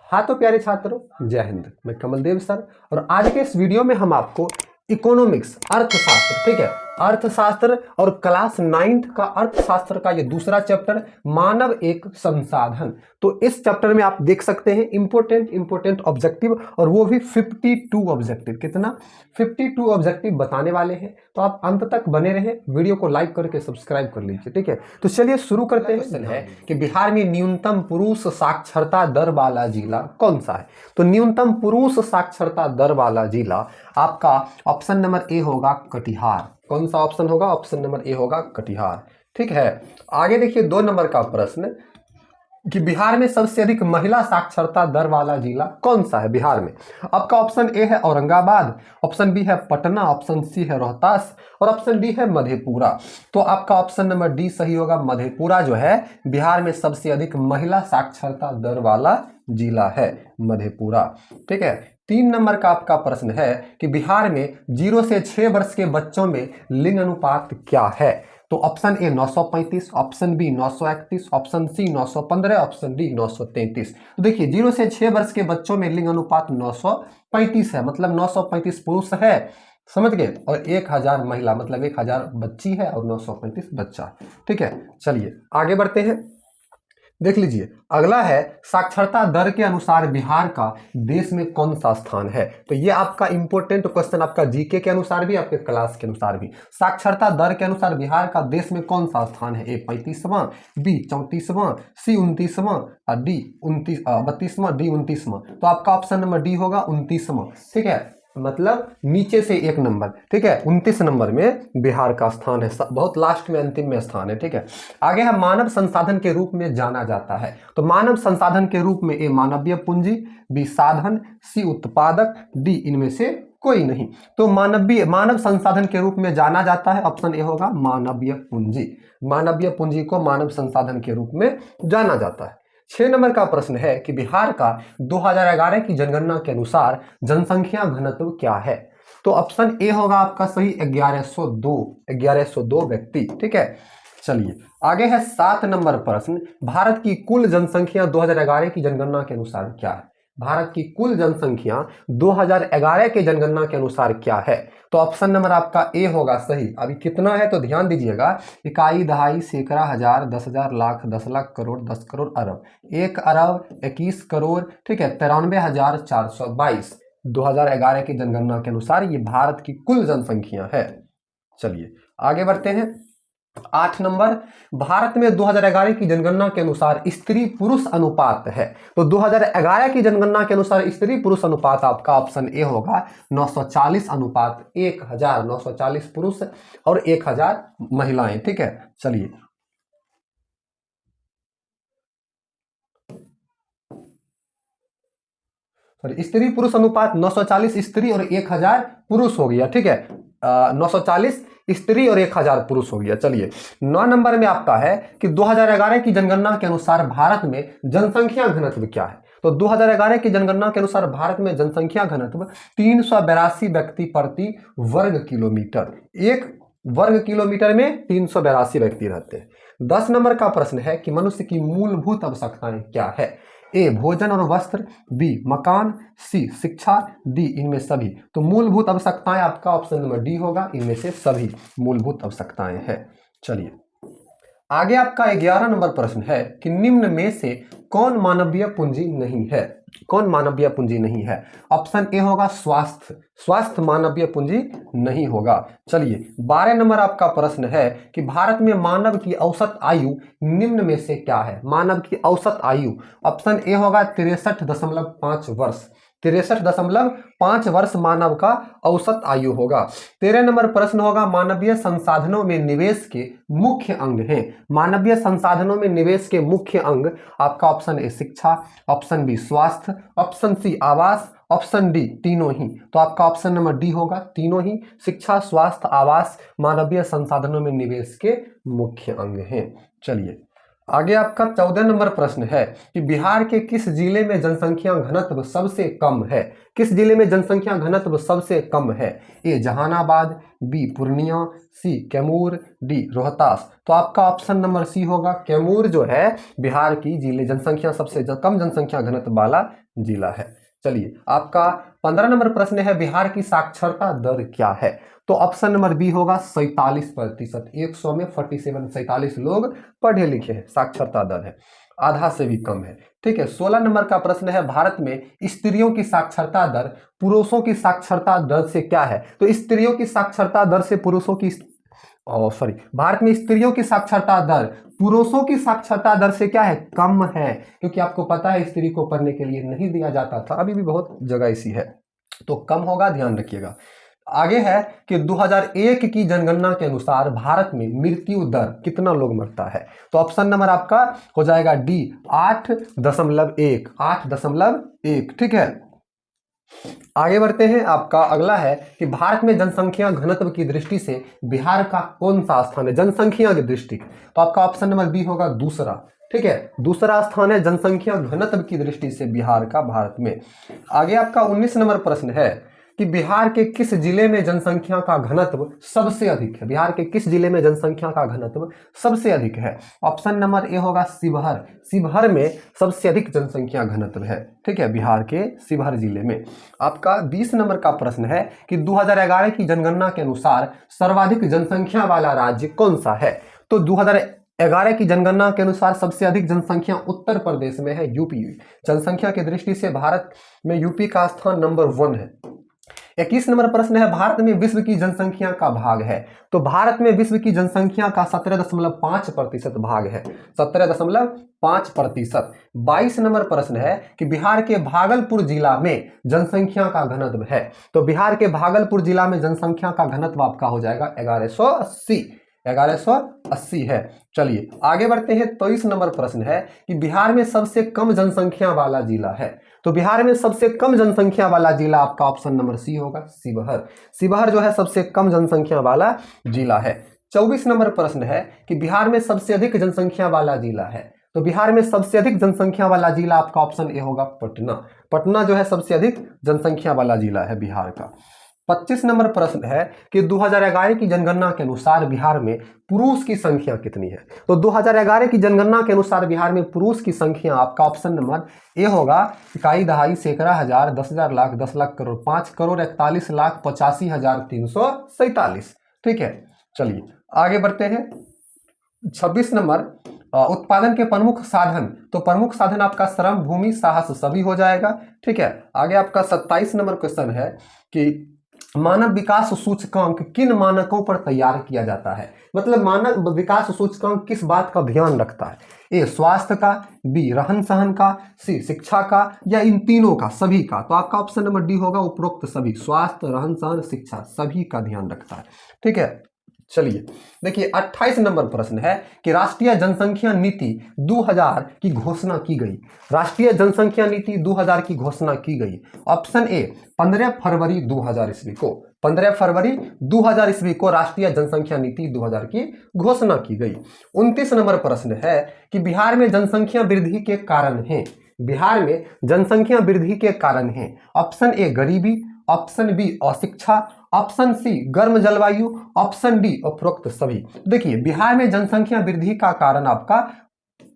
हाँ तो प्यारे छात्रों, जय हिंद। मैं कमलदेव सर, और आज के इस वीडियो में हम आपको इकोनॉमिक्स, अर्थशास्त्र, ठीक है, अर्थशास्त्र और क्लास 9th का अर्थशास्त्र का ये दूसरा चैप्टर, मानव एक संसाधन। तो इस चैप्टर में आप देख सकते हैं इंपोर्टेंट ऑब्जेक्टिव, और वो भी 52 ऑब्जेक्टिव। कितना? 52 ऑब्जेक्टिव बताने वाले हैं। तो आप अंत तक बने रहें, वीडियो को लाइक करके सब्सक्राइब कर लीजिए, ठीक है। तो चलिए शुरू करते हैं। क्वेश्चन है कि बिहार में न्यूनतम पुरुष साक्षरता दर वाला जिला कौन सा है? तो न्यूनतम पुरुष साक्षरता दर वाला जिला आपका ऑप्शन नंबर ए होगा कटिहार। कौन सा ऑप्शन होगा? ऑप्शन नंबर ए होगा कटिहार, ठीक है। आगे देखिए 2 नंबर का प्रश्न कि बिहार में सबसे अधिक महिला साक्षरता दर वाला जिला कौन सा है बिहार में? आपका ऑप्शन ए है औरंगाबाद, ऑप्शन बी है पटना, ऑप्शन सी है रोहतास, और ऑप्शन डी है मधेपुरा। तो आपका ऑप्शन नंबर डी सही होगा। मधेपुरा जो है बिहार में सबसे अधिक महिला साक्षरता दर वाला जिला है, मधेपुरा, ठीक है। 3 नंबर का आपका प्रश्न है कि बिहार में 0 से 6 वर्ष के बच्चों में लिंग अनुपात क्या है? तो option A 935, option B 931, option C 915, option D 933। तो देखिए 0 से 6 वर्ष के बच्चों में लिंग अनुपात 935 है, मतलब 935 पुरुष है, समझ गए, और 1000 महिला, मतलब 1000 बच्ची है और 935 बच्चा, ठीक है। चलिए आगे बढ़ते हैं, देख लीजिए। अगला है साक्षरता दर के अनुसार बिहार का देश में कौन सा स्थान है? तो ये आपका इंपॉर्टेंट क्वेश्चन, आपका जीके के अनुसार भी, आपके क्लास के अनुसार भी। साक्षरता दर के अनुसार बिहार का देश में कौन सा स्थान है? ए 35वां, बी 34वां, सी 29वां, और डी 32वां, डी 29वां। तो आपका ऑप्शन नंबर डी होगा 29वां, ठीक है, मतलब नीचे से 1 नंबर, ठीक है। 29 नंबर में बिहार का स्थान है, बहुत लास्ट में, अंतिम में स्थान है, ठीक है। आगे है मानव संसाधन के रूप में जाना जाता है। तो मानव संसाधन के रूप में ए मानवीय पूंजी, बी साधन, सी उत्पादक, डी इनमें से कोई नहीं। तो मानव संसाधन के रूप में जाना जाता है, ऑप्शन ए होगा मानवीय पूंजी। मानवीय पूंजी को मानव संसाधन के रूप में जाना जाता है। 6 नंबर का प्रश्न है कि बिहार का 2011 की जनगणना के अनुसार जनसंख्या घनत्व क्या है? तो ऑप्शन ए होगा आपका सही 1102 व्यक्ति, ठीक है। चलिए आगे है 7 नंबर प्रश्न, भारत की कुल जनसंख्या 2011 की जनगणना के अनुसार क्या है? भारत की कुल जनसंख्या 2011 के जनगणना के अनुसार क्या है? तो ऑप्शन नंबर आपका ए होगा सही। अभी कितना है तो ध्यान दीजिएगा, इकाई, दहाई, सैकड़ा, हजार, 10,000, लाख, 10 लाख, करोड़, 10 करोड़, अरब, 1 अरब 21 करोड़, ठीक है, 93,422। 2011 की जनगणना के अनुसार ये भारत की कुल जनसंख्या है। चलिए आगे बढ़ते हैं। 8 नंबर, भारत में 2011 की जनगणना के अनुसार स्त्री पुरुष अनुपात है। तो 2011 की जनगणना के अनुसार स्त्री पुरुष अनुपात आपका ऑप्शन ए होगा 940 अनुपात 1000, 940 पुरुष और 1000 महिलाएं, ठीक है। चलिए स्त्री पुरुष अनुपात 940 स्त्री और 1000 पुरुष हो गया, ठीक है। 940 स्त्री और 1000 पुरुष हो गया। चलिए 9 नंबर में आपका है कि 2011 की जनगणना के अनुसार भारत में जनसंख्या घनत्व क्या है? तो 2011 की जनगणना के अनुसार भारत में जनसंख्या घनत्व 382 व्यक्ति प्रति वर्ग किलोमीटर। 1 वर्ग किलोमीटर में 382 व्यक्ति रहते हैं। 10 नंबर का प्रश्न है कि मनुष्य की मूलभूत आवश्यकताएं क्या है? ए भोजन और वस्त्र, बी मकान, सी शिक्षा, डी इनमें सभी। तो मूलभूत आवश्यकताएं आपका ऑप्शन नंबर डी होगा, इनमें से सभी मूलभूत आवश्यकताएं हैं। चलिए आगे आपका 11 नंबर प्रश्न है कि निम्न में से कौन मानवीय पूंजी नहीं है? कौन मानवीय पूंजी नहीं है? ऑप्शन ए होगा स्वास्थ्य। स्वास्थ्य मानवीय पूंजी नहीं होगा। चलिए 12 नंबर आपका प्रश्न है कि भारत में मानव की औसत आयु निम्न में से क्या है? मानव की औसत आयु, ऑप्शन ए होगा 63.5 वर्ष। 63.5 वर्ष मानव का औसत आयु होगा। 13 नंबर प्रश्न होगा मानवीय संसाधनों में निवेश के मुख्य अंग हैं। मानवीय संसाधनों में निवेश के मुख्य अंग आपका ऑप्शन ए शिक्षा, ऑप्शन बी स्वास्थ्य, ऑप्शन सी आवास, ऑप्शन डी तीनों ही। तो आपका ऑप्शन नंबर डी होगा तीनों ही। शिक्षा, स्वास्थ्य, आवास मानवीय संसाधनों में निवेश के मुख्य अंग हैं। चलिए आगे आपका 14 नंबर प्रश्न है कि बिहार के किस जिले में जनसंख्या घनत्व सबसे कम है। किस जिले में जनसंख्या घनत्व सबसे कम है। ए जहानाबाद, बी पूर्णिया, सी कैमूर, डी रोहतास। तो आपका ऑप्शन नंबर सी होगा, कैमूर जो है बिहार की जिले जनसंख्या सबसे कम जनसंख्या घनत्व वाला जिला है। चलिए आपका 15 नंबर प्रश्न है, बिहार की साक्षरता दर क्या है। तो ऑप्शन नंबर बी होगा 47%। 100 में 47 लोग पढ़े लिखे हैं, साक्षरता दर है, आधा से भी कम है। ठीक है। 16 नंबर का प्रश्न है, भारत में स्त्रियों की साक्षरता दर पुरुषों की साक्षरता दर से क्या है। तो स्त्रियों की साक्षरता दर से पुरुषों की भारत में स्त्रियों की साक्षरता दर पुरुषों की साक्षरता दर से क्या है, कम है। क्योंकि आपको पता है स्त्री को पढ़ने के लिए नहीं दिया जाता था, अभी भी बहुत जगह ऐसी है, तो कम होगा, ध्यान रखिएगा। आगे है कि 2001 की जनगणना के अनुसार भारत में मृत्यु दर कितना लोग मरता है। तो ऑप्शन नंबर आपका हो जाएगा डी 8.1। 8.1। ठीक है। आगे बढ़ते हैं। आपका अगला है कि भारत में जनसंख्या घनत्व की दृष्टि से बिहार का कौन सा स्थान है, जनसंख्या की दृष्टि। तो आपका ऑप्शन नंबर बी होगा दूसरा। ठीक है, दूसरा स्थान है जनसंख्या घनत्व की दृष्टि से बिहार का भारत में। आगे आपका 19 नंबर प्रश्न है कि बिहार के किस जिले में जनसंख्या का घनत्व सबसे अधिक है। बिहार के किस जिले में जनसंख्या का घनत्व सबसे अधिक है। ऑप्शन नंबर ए होगा शिवहर। शिवहर में सबसे अधिक जनसंख्या घनत्व है। ठीक है, बिहार के शिवहर जिले में। आपका 20 नंबर का प्रश्न है कि 2011 की जनगणना के अनुसार सर्वाधिक जनसंख्या वाला राज्य कौन सा है। तो 2011 की जनगणना के अनुसार सबसे अधिक जनसंख्या उत्तर प्रदेश में है, यूपी। जनसंख्या की दृष्टि से भारत में यूपी का स्थान नंबर 1 है। 21 नंबर प्रश्न है, भारत में विश्व की जनसंख्या का भाग है। तो भारत में विश्व की जनसंख्या का 17.5% भाग है, 17.5%। 22 नंबर प्रश्न है कि बिहार के भागलपुर जिला में जनसंख्या का घनत्व है। तो बिहार के भागलपुर जिला में जनसंख्या का घनत्व आपका हो जाएगा 1180। 1180 है। चलिए आगे बढ़ते हैं। 23 नंबर प्रश्न है कि बिहार में सबसे कम जनसंख्या वाला जिला है। तो बिहार में सबसे कम जनसंख्या वाला जिला आपका ऑप्शन नंबर सी होगा, शिवहर। शिवहर जो है सबसे कम जनसंख्या वाला जिला है। 24 नंबर प्रश्न है कि बिहार में सबसे अधिक जनसंख्या वाला जिला है। तो बिहार में सबसे अधिक जनसंख्या वाला जिला आपका ऑप्शन ए होगा, पटना। पटना जो है सबसे अधिक जनसंख्या वाला जिला है बिहार का। 25 नंबर प्रश्न है कि 2011 की जनगणना के अनुसार बिहार में पुरुष की संख्या कितनी है। तो 2011 की जनगणना के अनुसार बिहार में पुरुष की संख्या आपका ऑप्शन नंबर ए होगा, इकाई, दहाई, सैकड़ा, हजार, 10,000, लाख, 10 लाख, करोड़, 5 करोड़ 41 लाख 85,347। ठीक है। चलिए आगे बढ़ते हैं। 26 नंबर उत्पादन के प्रमुख साधन। तो प्रमुख साधन आपका श्रम, भूमि, साहस सभी हो जाएगा। ठीक है। आगे आपका 27 नंबर क्वेश्चन है कि मानव विकास सूचकांक किन मानकों पर तैयार किया जाता है। मतलब मानव विकास सूचकांक किस बात का ध्यान रखता है। ए स्वास्थ्य का, बी रहन सहन का, सी शिक्षा का, या इन तीनों का, सभी का। तो आपका ऑप्शन नंबर डी होगा, उपरोक्त सभी। स्वास्थ्य, रहन सहन, शिक्षा सभी का ध्यान रखता है। ठीक है। चलिए देखिए 28 नंबर प्रश्न है कि राष्ट्रीय जनसंख्या नीति 2000 की घोषणा की गई। राष्ट्रीय जनसंख्या नीति 2000 की घोषणा की गई। ऑप्शन ए 15 फरवरी 2000 ईस्वी को। 15 फरवरी 2000 ईस्वी को राष्ट्रीय जनसंख्या नीति 2000 की घोषणा की गई। 29 नंबर प्रश्न है कि बिहार में जनसंख्या वृद्धि के कारण हैं। बिहार में जनसंख्या वृद्धि के कारण हैं। ऑप्शन ए गरीबी, ऑप्शन बी अशिक्षा, ऑप्शन सी गर्म जलवायु, ऑप्शन डी उपरोक्त सभी। देखिए बिहार में जनसंख्या वृद्धि का कारण आपका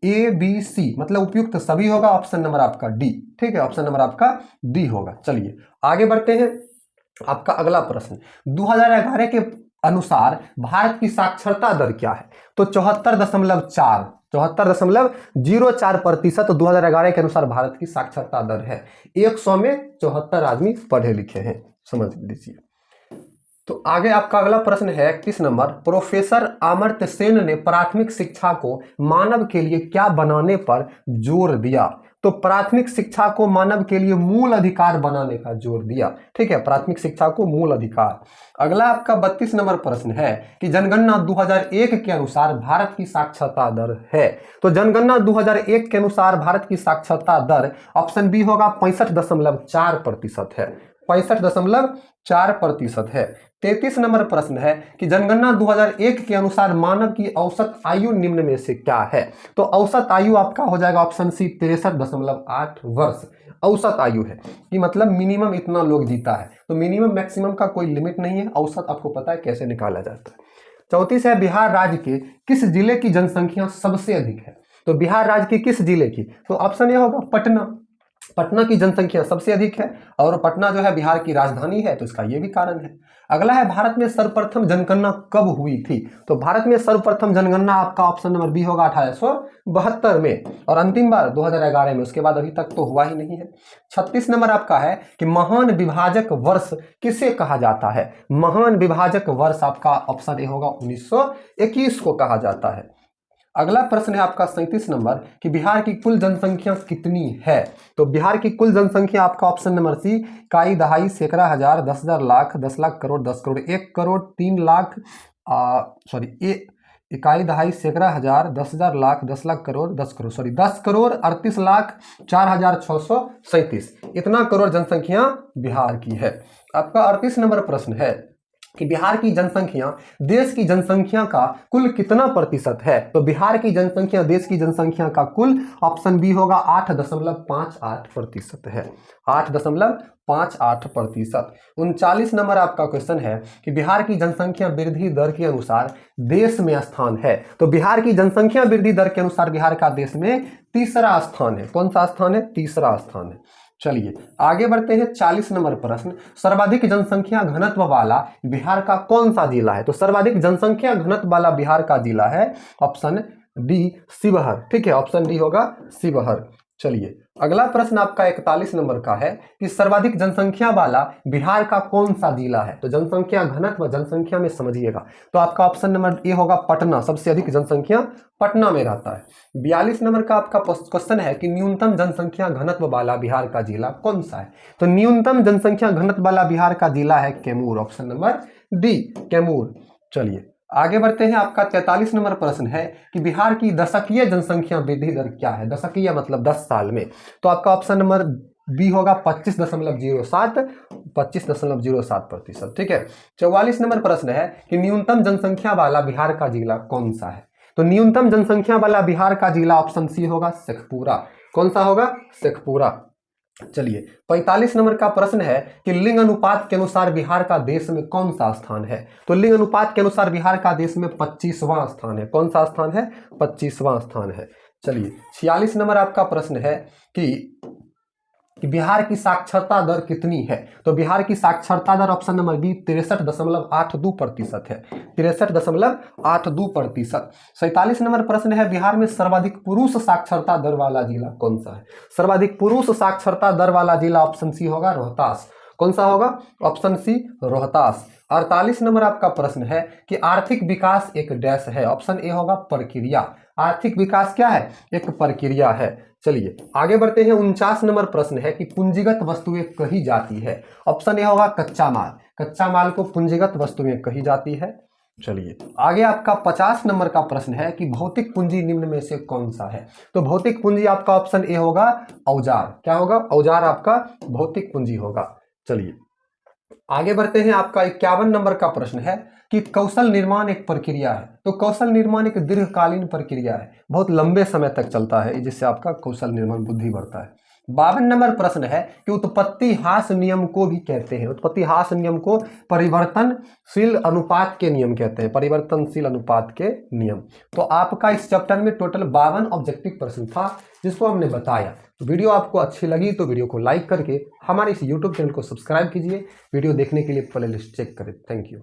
ए बी सी मतलब उपयुक्त सभी होगा। ऑप्शन नंबर आपका डी। ठीक है, ऑप्शन नंबर आपका डी होगा। चलिए आगे बढ़ते हैं। आपका अगला प्रश्न, 2011 के अनुसार भारत की साक्षरता दर क्या है। तो 74.4 74.04% 2011 के अनुसार भारत की साक्षरता दर है। 100 में 74 आदमी पढ़े लिखे हैं, समझ लीजिए। तो आगे आपका अगला प्रश्न है 31 नंबर, प्रोफेसर अमर्त्य सेन ने प्राथमिक शिक्षा को मानव के लिए क्या बनाने पर जोर दिया। तो प्राथमिक शिक्षा को मानव के लिए मूल अधिकार बनाने का जोर दिया। ठीक है, प्राथमिक शिक्षा को मूल अधिकार। अगला आपका 32 नंबर प्रश्न है कि जनगणना 2001 के अनुसार भारत की साक्षरता दर है। तो जनगणना 2001 के अनुसार भारत की साक्षरता दर ऑप्शन बी होगा 65.4% है। 65.4% है। 33 नंबर प्रश्न है कि जनगणना 2001 के अनुसार मानव की औसत आयु निम्न में से क्या है? तो औसत आयु आपका हो जाएगा ऑप्शन सी 63.8 वर्ष औसत आयु है, कि मतलब मिनिमम इतना लोग जीता है। तो मिनिमम मैक्सिमम का कोई लिमिट नहीं है, औसत आपको पता है कैसे निकाला जाता है। 34 है बिहार राज्य के किस जिले की जनसंख्या सबसे अधिक है? तो बिहार राज्य के किस जिले की? तो ऑप्शन ए होगा पटना। पटना की जनसंख्या सबसे अधिक है और पटना जो है बिहार की राजधानी है, तो इसका ये भी कारण है। अगला है भारत में सर्वप्रथम जनगणना कब हुई थी? तो भारत में सर्वप्रथम जनगणना आपका ऑप्शन नंबर बी होगा 1872 में, और अंतिम बार 2011 में। उसके बाद अभी तक तो हुआ ही नहीं है। 36 नंबर आपका है कि महान विभाजक वर्ष किसे कहा जाता है? महान विभाजक वर्ष आपका ऑप्शन ए होगा 1921 को कहा जाता है। अगला प्रश्न है आपका 37 नंबर कि बिहार की कुल जनसंख्या कितनी है? तो बिहार की कुल जनसंख्या आपका ऑप्शन नंबर सी इकाई दहाई सैकड़ा हजार 10,000 लाख 10 लाख करोड़ 10 करोड़ 1 करोड़ 3 लाख इकाई दहाई सैकड़ा हजार 10,000 लाख 10 लाख करोड़ 10 करोड़ 10 करोड़ 38 लाख 4,637 इतना करोड़ जनसंख्या बिहार की है। आपका 38 नंबर प्रश्न है कि बिहार की जनसंख्या देश की जनसंख्या का कुल कितना प्रतिशत है? तो बिहार की जनसंख्या देश की जनसंख्या का कुल ऑप्शन बी होगा 8.58% है। 8.58%। 39 नंबर आपका क्वेश्चन है कि बिहार की जनसंख्या वृद्धि दर के अनुसार देश में स्थान है। तो बिहार की जनसंख्या वृद्धि दर के अनुसार बिहार का देश में तीसरा स्थान है। कौन सा स्थान है? तीसरा स्थान है। चलिए आगे बढ़ते हैं। 40 नंबर प्रश्न, सर्वाधिक जनसंख्या घनत्व वाला बिहार का कौन सा जिला है? तो सर्वाधिक जनसंख्या घनत्व वाला बिहार का जिला है ऑप्शन डी शिवहर। ठीक है, ऑप्शन डी होगा शिवहर। चलिए अगला प्रश्न आपका 41 नंबर का है कि सर्वाधिक जनसंख्या वाला बिहार का कौन सा जिला है? तो जनसंख्या घनत्व जनसंख्या में समझिएगा, तो आपका ऑप्शन नंबर ए होगा पटना। सबसे अधिक जनसंख्या पटना में रहता है। 42 नंबर का आपका क्वेश्चन है कि न्यूनतम जनसंख्या घनत्व वाला बिहार का जिला कौन सा है? तो न्यूनतम जनसंख्या घनत्व वाला बिहार का जिला है Kaimur. Option number D Kaimur. चलिए आगे बढ़ते हैं। आपका 43 नंबर प्रश्न है कि बिहार की दशकीय जनसंख्या वृद्धि दर क्या है? दशकीय मतलब 10 साल में। तो आपका ऑप्शन नंबर बी होगा 25.07%। ठीक है। 44 नंबर प्रश्न है कि न्यूनतम जनसंख्या वाला बिहार का जिला कौन सा है? तो न्यूनतम जनसंख्या वाला बिहार का जिला ऑप्शन सी होगा शेखपुरा। कौन सा होगा? शेखपुरा। चलिए 45 नंबर का प्रश्न है कि लिंग अनुपात के अनुसार बिहार का देश में कौन सा स्थान है? तो लिंग अनुपात के अनुसार बिहार का देश में 25वां स्थान है। कौन सा स्थान है? 25वां स्थान है। चलिए 46 नंबर आपका प्रश्न है कि बिहार की साक्षरता दर कितनी है? तो बिहार की साक्षरता दर ऑप्शन नंबर बी 63.82% है। 63.82%। 47 नंबर प्रश्न है बिहार में सर्वाधिक पुरुष साक्षरता दर वाला जिला कौन सा है? सर्वाधिक पुरुष साक्षरता दर वाला जिला ऑप्शन सी होगा रोहतास। कौन सा होगा? Option C Rohtas. 48 नंबर आपका प्रश्न है कि आर्थिक विकास एक डैश है। ऑप्शन ए होगा प्रक्रिया। आर्थिक विकास क्या है? एक प्रक्रिया है। चलिए आगे बढ़ते हैं। 49 नंबर प्रश्न है कि पूंजीगत वस्तुएं कही जाती है। ऑप्शन ए होगा कच्चा माल। कच्चा माल को पूंजीगत वस्तुएं कही जाती है। चलिए आगे आपका 50 नंबर का प्रश्न है कि भौतिक पूंजी निम्न में से कौन सा है? तो भौतिक पूंजी आपका ऑप्शन ए होगा औजार। क्या होगा? औजार आपका भौतिक पूंजी होगा। चलिए आगे बढ़ते हैं। आपका 51 नंबर का प्रश्न है कि कौशल निर्माण एक प्रक्रिया है। तो कौशल निर्माण एक दीर्घकालीन प्रक्रिया है, बहुत लंबे समय तक चलता है, जिससे आपका कौशल निर्माण बुद्धि बढ़ता है। 52 नंबर प्रश्न है कि उत्पत्ति ह्रास नियम को भी कहते हैं। उत्पत्ति ह्रास नियम को परिवर्तनशील अनुपात के नियम कहते हैं। परिवर्तनशील अनुपात के नियम। तो आपका इस चैप्टर में टोटल 52 ऑब्जेक्टिव प्रश्न था जिसको हमने बताया। वीडियो आपको अच्छी लगी तो वीडियो को लाइक करके हमारे इस यूट्यूब चैनल को सब्सक्राइब कीजिए। वीडियो देखने के लिए प्लेलिस्ट चेक करें। Thank you.